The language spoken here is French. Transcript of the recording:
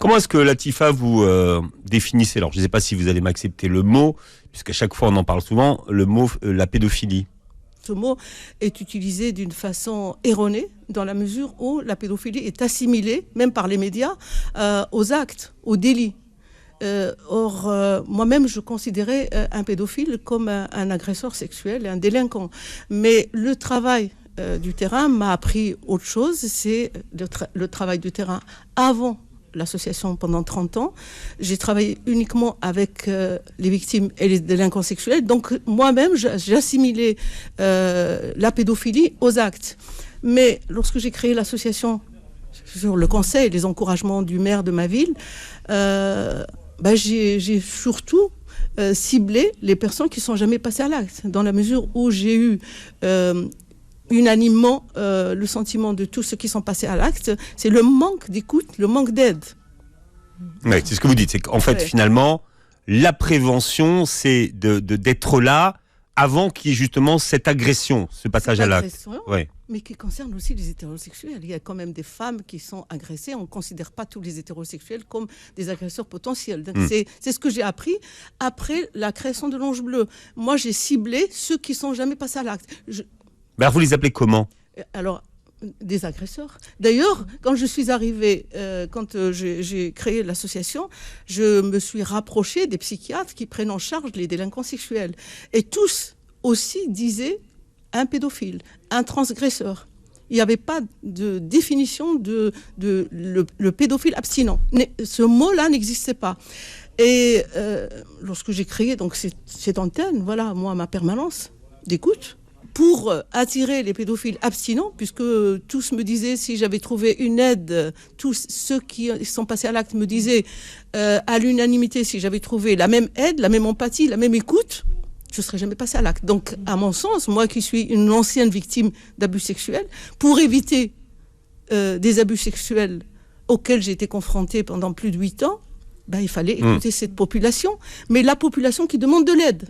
Comment est-ce que Latifa vous définissez, alors je ne sais pas si vous allez m'accepter le mot, puisqu'à chaque fois on en parle souvent, le mot la pédophilie. Ce mot est utilisé d'une façon erronée dans la mesure où la pédophilie est assimilée, même par les médias, aux actes, aux délits. Or, moi-même, je considérais un pédophile comme un agresseur sexuel et un délinquant. Mais le travail du terrain m'a appris autre chose, c'est le travail du terrain avant l'association pendant 30 ans. J'ai travaillé uniquement avec les victimes et les délinquants sexuels. Donc, moi-même, j'assimilais la pédophilie aux actes. Mais lorsque j'ai créé l'association sur le conseil et les encouragements du maire de ma ville, j'ai surtout ciblé les personnes qui ne sont jamais passées à l'acte, dans la mesure où j'ai eu unanimement le sentiment de tous ceux qui sont passés à l'acte, c'est le manque d'écoute, le manque d'aide. Oui, c'est ce que vous dites, c'est qu'en fait, finalement, la prévention, c'est d'être là avant qu'il y ait justement cette agression, ce passage à l'acte. Ouais. Mais qui concerne aussi les hétérosexuels. Il y a quand même des femmes qui sont agressées. On ne considère pas tous les hétérosexuels comme des agresseurs potentiels. Donc c'est ce que j'ai appris après la création de l'Ange Bleu. Moi, j'ai ciblé ceux qui ne sont jamais passés à l'acte. Ben, vous les appelez comment ? Alors, des agresseurs. D'ailleurs, quand je suis arrivée, quand j'ai créé l'association, je me suis rapprochée des psychiatres qui prennent en charge les délinquants sexuels. Et tous aussi disaient un pédophile, un transgresseur. Il n'y avait pas de définition de le pédophile abstinent. Ce mot-là n'existait pas. Et lorsque j'ai créé donc, cette antenne, voilà, moi, ma permanence d'écoute, pour attirer les pédophiles abstinents, puisque tous me disaient, si j'avais trouvé une aide, tous ceux qui sont passés à l'acte me disaient à l'unanimité, si j'avais trouvé la même aide, la même empathie, la même écoute, je ne serais jamais passée à l'acte. Donc, à mon sens, moi qui suis une ancienne victime d'abus sexuels, pour éviter des abus sexuels auxquels j'ai été confrontée pendant plus de 8 ans, il fallait écouter cette population, mais la population qui demande de l'aide.